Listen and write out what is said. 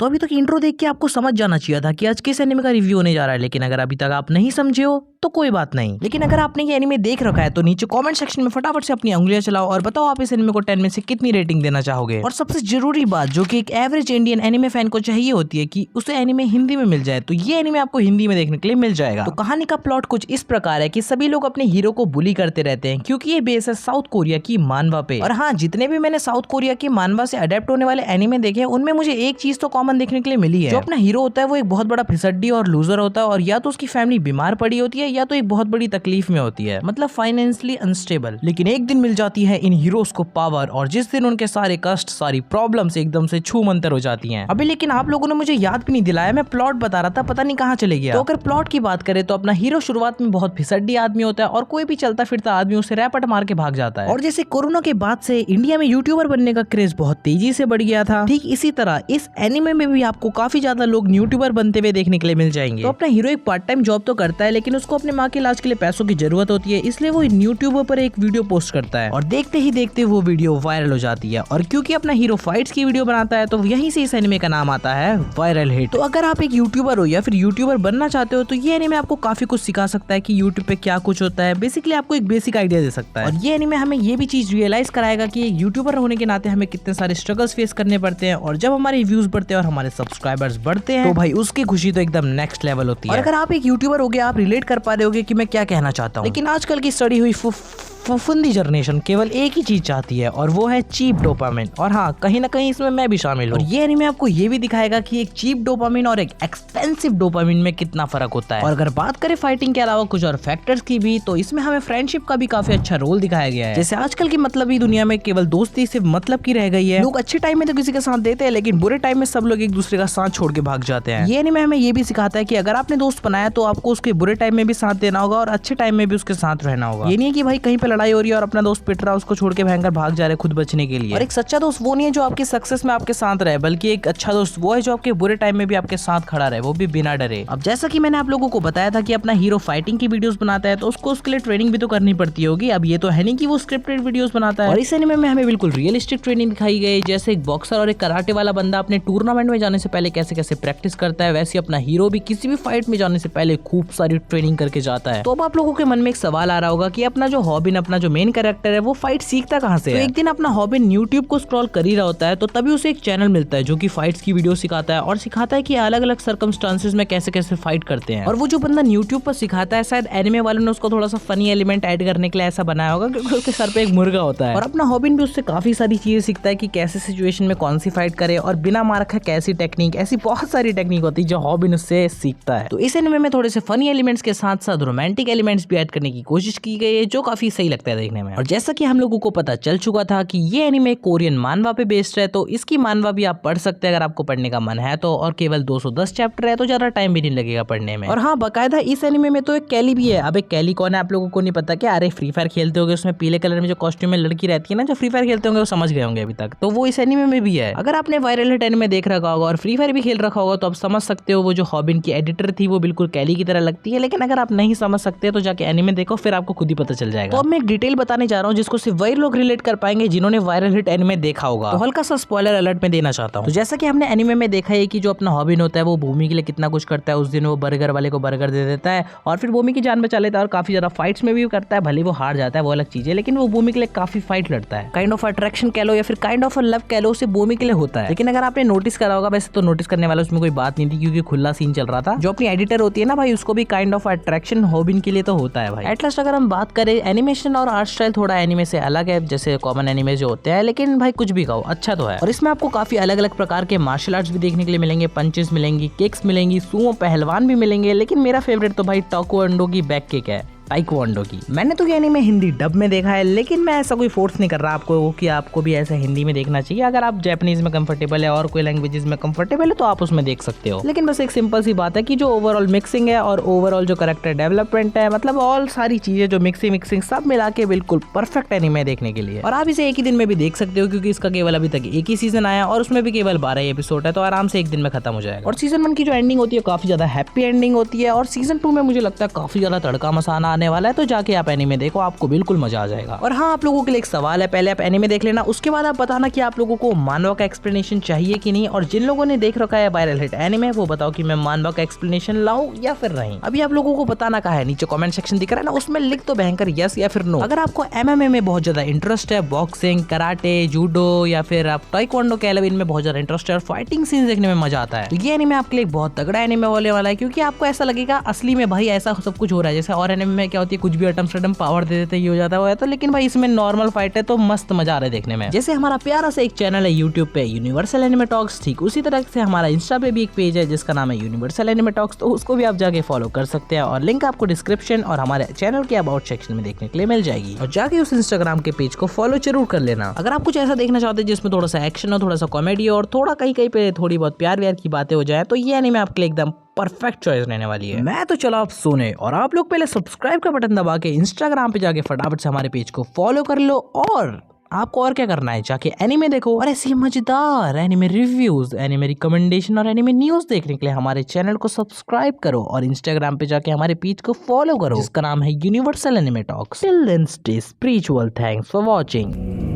तो अभी तक इंट्रो देख के आपको समझ जाना चाहिए था कि आज किस एनिमे का रिव्यू होने जा रहा है, लेकिन अगर अभी तक आप नहीं समझे हो तो कोई बात नहीं। लेकिन अगर आपने ये एनिमे देख रखा है तो नीचे कमेंट सेक्शन में फटाफट से अपनी उंगलियां चलाओ और बताओ आप इस एनिमे को 10 में से कितनी रेटिंग देना चाहोगे। और सबसे जरूरी बात जो कि एक एवरेज इंडियन एनिमे फैन को चाहिए होती है कि उसे एनिमे हिंदी में मिल जाए, तो ये एनिमे आपको हिंदी में देखने के लिए मिल जाएगा। तो कहानी का प्लॉट कुछ इस प्रकार है कि सभी लोग अपने हीरो को बुली करते रहते हैं क्योंकि ये बेस है साउथ कोरिया की मानवा पे। और हाँ, जितने भी मैंने साउथ कोरिया की मानवा से अडेप्ट होने वाले एनिमे देखे उनमें मुझे एक चीज तो कॉमन देखने के लिए मिली है। जो अपना हीरो होता है वो एक बहुत बड़ा फिसड्डी और लूजर होता है, और या तो उसकी फैमिली बीमार पड़ी होती है या तो एक बहुत बड़ी तकलीफ में होती है, मतलब फाइनेंशियली अनस्टेबल। लेकिन एक दिन मिल जाती है इन हीरोज को पावर, और जिस दिन उनके सारे कष्ट सारी प्रॉब्लम्स एकदम से छू मंतर हो जाती हैं। अभी लेकिन आप लोगों ने मुझे याद भी नहीं दिलाया, मैं प्लॉट बता रहा था, पता नहीं कहाँ चले गया। तो अगर प्लॉट की बात करें तो अपना हीरो शुरुआत में बहुत फिसड्डी आदमी होता है और कोई भी चलता फिरता आदमी उसे रैपट मार के भाग जाता है। और जैसे कोरोना के बाद से इंडिया में यूट्यूबर बनने का क्रेज बहुत तेजी से बढ़ गया था, ठीक इसी तरह इस एनिमे में भी आपको काफी ज्यादा लोग यूट्यूबर बनते हुए देखने के लिए मिल जाएंगे। तो अपना हीरो एक पार्ट टाइम जॉब तो करता है, लेकिन उसको अपने माँ के इलाज के लिए पैसों की जरूरत होती है, इसलिए वो यूट्यूबर पर एक वीडियो पोस्ट करता है और देखते ही देखते वो वीडियो वायरल हो जाती है। और क्योंकि अपना हीरो फाइट्स की वीडियो बनाता है तो यहीं से इस एनिमे का नाम आता है वायरल हिट। तो अगर आप एक यूट्यूबर हो या फिर यूट्यूबर बनना चाहते हो तो ये एनिमे आपको काफी कुछ सिखा सकता है कि यूट्यूब पे क्या कुछ होता है, बेसिकली आपको एक बेसिक आइडिया दे सकता है। और ये एनिमे हमें ये भी चीज रियलाइज कराएगा कि यूट्यूबर होने के नाते हमें कितने सारे स्ट्रगल्स फेस करने पड़ते हैं, और जब हमारे व्यूज बढ़ते हैं और हमारे सब्सक्राइबर्स बढ़ते हैं तो भाई उसकी खुशी तो एकदम नेक्स्ट लेवल होती है। और अगर आप एक यूट्यूबर हो गया, आप रिलेट कर पा रहे होगे कि मैं क्या कहना चाहता हूँ। लेकिन आजकल की स्टडी हुई फुफुंदी जनरेशन केवल एक ही चीज चाहती है और वो है चीप डोपामिन। और हाँ, कहीं ना कहीं इसमें मैं भी शामिल हूँ। और ये एनिमे आपको ये भी दिखाएगा कि एक चीप डोपामिन और एक एक्सपेंसिव डोपामिन में कितना फर्क होता है। और अगर बात करें फाइटिंग के अलावा कुछ और फैक्टर्स की भी, तो इसमें हमें फ्रेंडशिप का भी काफी अच्छा रोल दिखाया गया है। जैसे आजकल की मतलबी दुनिया में केवल दोस्ती सिर्फ मतलब की रह गई है। लोग अच्छे टाइम में तो किसी का साथ देते हैं, लेकिन बुरे टाइम में सब लोग एक दूसरे का साथ छोड़ के भाग जाते हैं। ये एनिमे हमें ये भी सिखाता है कि अगर आपने दोस्त बनाया तो आपको उसके बुरे टाइम में भी साथ देना होगा और अच्छे टाइम में भी उसके साथ रहना होगा। ये नहीं है कि भाई कहीं पे लड़ाई हो रही है और अपना दोस्त पिट रहा, उसको छोड़ के भयंकर भाग जा रहे खुद बचने के लिए। और एक सच्चा दोस्त वो नहीं है जो आपकी सक्सेस में आपके साथ रहे, बल्कि एक अच्छा दोस्त वो है जो आपके बुरे टाइम में भी आपके साथ खड़ा रहे, वो भी बिना डरे। अब जैसा कि मैंने आप लोगों को बताया था कि अपना हीरो फाइटिंग की वीडियोस बनाता है तो उसको उसके लिए ट्रेनिंग भी तो करनी पड़ती होगी। अब ये तो है नहीं कि वो स्क्रिप्टेड वीडियोस बनाता है। और इस एनिमे में हमें बिल्कुल रियलिस्टिक ट्रेनिंग दिखाई गई, जैसे एक बॉक्सर और एक कराटे वाला बंदा अपने टूर्नामेंट में जाने से पहले कैसे कैसे प्रैक्टिस करता है, वैसे अपना हीरो भी किसी भी फाइट में जाने से पहले खूब सारी ट्रेनिंग करके जाता है। तो अब आप लोगों के मन में एक सवाल आ रहा होगा कि अपना जो हॉबिन, अपना जो मेन कैरेक्टर है, वो फाइट सीखता कहाँ से है? तो एक दिन अपना हॉबिन यूट्यूब को स्क्रॉल कर ही रहा होता है तो तभी उसे एक चैनल मिलता है जो कि फाइट्स की वीडियो सिखाता है और सिखाता है कि अलग अलग सर्कमस्टांसेस में कैसे कैसे फाइट करते हैं। और वो जो बंदा यूट्यूब पर सिखाता है, शायद एनिमे वालों ने उसको थोड़ा सा फनी एलिमेंट ऐड करने के लिए ऐसा बनाया होगा क्योंकि उसके सर पे एक मुर्गा होता है। और अपना हॉबिन भी उससे काफी सारी चीजें सीखता है कि कैसे सिचुएशन में कौन सी फाइट करे और बिना मार खा कैसी टेक्निक, ऐसी बहुत सारी टेक्निक होती है जो हॉबिन उससे सीखता है। तो इस एनिमे में थोड़े से फनी एलिमेंट्स के साथ साथ रोमांटिक एलिमेंट्स भी ऐड करने की कोशिश की गई है जो काफी सही लगता है देखने में। और जैसा कि हम लोगों को पता चल चुका था कि ये एनिमे कोरियन मानवा पे बेस्ड है, तो इसकी मानवा भी आप पढ़ सकते हैं अगर आपको पढ़ने का मन है तो। और केवल 210 चैप्टर है तो ज्यादा टाइम भी नहीं लगेगा पढ़ने में। और हाँ, बकायदा इस एनिमे में तो एक कैली भी है। अब एक कैली कौन है आप लोगों को नहीं पता क्या? अरे फ्री फायर खेलते होंगे, उसमें पीले कलर में जो कॉस्ट्यूम में लड़की रहती है ना, जो फ्री फायर खेलते होंगे वो समझ गए होंगे अभी तक, तो वो इस एनिमे में भी है। अगर आपने वायरल हिट एनिमे देख रखा होगा और फ्री फायर भी खेल रखा होगा तो आप समझ सकते हो वो जो हॉबिन की एडिटर थी वो बिल्कुल कैली की तरह लगती है। लेकिन अगर आप नहीं समझ सकते तो जाके एनिमे देखो, फिर आपको खुद ही पता चल जाएगा। तो अब मैं एक डिटेल बताने जा रहा हूँ जिसको सिर्फ वही लोग रिलेट कर पाएंगे जिन्होंने वायरल हिट एनिमे देखा होगा। तो हल्का सा स्पॉइलर अलर्ट में देना चाहता हूँ। तो जैसा कि हमने एनिमे में देखा है कि जो अपना हॉबिन होता है वो भूमि के लिए कितना कुछ करता है। उस दिन वो बर्गर वाले को बर्गर दे देता है और फिर भूमि की जान बचा लेता है और काफी ज्यादा फाइट्स में भी करता है। भले वो हार जाता है वो अलग चीज है, लेकिन वो भूमि के लिए काफी फाइट लड़ता है। काइंड ऑफ अट्रैक्शन कह लो या फिर काइंड ऑफ लव कह लो, उसे भूमि के लिए होता है। लेकिन अगर आपने नोटिस करा होगा, वैसे तो नोटिस करने वाला उसमें कोई बात नहीं थी क्योंकि खुला सीन चल रहा था। जो अपनी एडिटर होती है ना भाई, उसको भी काइंड ऑफ अट्रैक्शन हॉबिन के लिए तो होता है भाई। एट लास्ट अगर हम बात करें, एनिमेशन और आर्ट स्टाइल थोड़ा एनिमे से अलग है जैसे कॉमन एनिमे जो होते हैं, लेकिन भाई कुछ भी कहो अच्छा तो है। और इसमें आपको काफी अलग अलग प्रकार के मार्शल आर्ट्स भी देखने के लिए मिलेंगे, पंचेस मिलेंगी, किक्स मिलेंगी, सुमो पहलवान भी मिलेंगे। लेकिन मेरा फेवरेट तो भाई टाइक्वांडो की बैक किक है, टाइक्वांडो की। मैंने तो ये एनिमे हिंदी डब में देखा है, लेकिन मैं ऐसा कोई फोर्स नहीं कर रहा आपको कि आपको भी ऐसा हिंदी में देखना चाहिए। अगर आप जापानीज में कंफर्टेबल है और कोई लैंग्वेजेस में कंफर्टेबल है तो आप उसमें देख सकते हो। लेकिन बस एक सिंपल सी बात है कि जो ओवरऑल मिक्सिंग है और ओवरऑल जो कैरेक्टर डेवलपमेंट है, मतलब ऑल सारी चीजें जो मिक्सिंग सब मिला के बिल्कुल परफेक्ट एनिमे देखने के लिए। और आप इसे एक ही दिन में भी देख सकते हो क्योंकि इसका केवल अभी तक एक ही सीजन आया और उसमें भी केवल 12 एपिसोड है, तो आराम से एक दिन में खत्म हो जाएगा। और सीजन 1 की जो एंडिंग होती है काफी ज्यादा हैप्पी एंडिंग होती है और सीजन 2 में मुझे लगता है काफी ज्यादा तड़का मसाला आने वाला है, तो जाके आप एनीमे देखो, आपको बिल्कुल मजा आ जाएगा। और हाँ, आप लोगों के लिए एक सवाल है, पहले आप एनीमे देख लेना, उसके बाद आप बताना कि आप लोगों को मानवा का एक्सप्लेनेशन चाहिए कि नहीं। और जिन लोगों ने देख रखा है वायरल हिट एनीमे, वो बताओ कि मैं मानवा का एक्सप्लेनेशन लाऊं या फिर नहीं। अभी आप लोगों को बताना कहा है, नीचे कमेंट सेक्शन दिख रहा है ना, उसमें लिख दो भयंकर यस या फिर नो। अगर आपको एमएमए में बहुत ज्यादा इंटरेस्ट है, बॉक्सिंग, कराटे, जूडो या फिर आप ताइक्वांडो कह लो, इनमें बहुत ज्यादा इंटरेस्ट है और फाइटिंग सीन देखने में मजा आता है, तो ये एनीमे आपके लिए बहुत तगड़ा एनीमे होने वाला है। क्योंकि आपको ऐसा लगेगा असली में भाई ऐसा सब कुछ हो रहा है, जैसे और एनीमे में क्या होती है, कुछ भी अटम पावर दे देते ये हो जाता है, तो लेकिन भाई इसमें नॉर्मल फाइट है, तो मस्त मजा आ रहा है देखने में। जैसे हमारा प्यारा सा एक चैनल है यूट्यूब पे यूनिवर्सल एनिमे टॉक्स, ठीक उसी तरह से हमारा इंस्टा पे भी एक पेज है जिसका नाम है यूनिवर्सल एनिमे टॉक्स, तो उसको भी आप जाके फॉलो कर सकते हैं और लिंक आपको डिस्क्रिप्शन और हमारे चैनल के अबाउट सेक्शन में देखने के लिए मिल जाएगी। और जाके उस इंस्टाग्राम के पेज को फॉलो जरूर कर लेना। अगर आप कुछ ऐसा देखना चाहते हैं जिसमें थोड़ा सा एक्शन हो, थोड़ा सा कॉमेडी हो और थोड़ा कहीं कहीं पे थोड़ी बहुत प्यार व्यार की बातें हो जाए, तो ये एनीमे आपके लिए एकदम परफेक्ट चॉइस रहने वाली है। मैं तो चला आप सोने, और आप लोग पहले सब्सक्राइब का बटन दबा के इंस्टाग्राम पे जाके फटाफट से हमारे पेज को फॉलो कर लो। और आपको और क्या करना है, जाके एनीमे देखो और ऐसी मजेदार एनीमे रिव्यूज, एनीमे रिकमेंडेशन और एनीमे न्यूज देखने के लिए हमारे चैनल को सब्सक्राइब करो और इंस्टाग्राम पे जाके हमारे पेज को फॉलो करो जिसका नाम है universal anime talks. Till then stay spiritual, thanks for watching.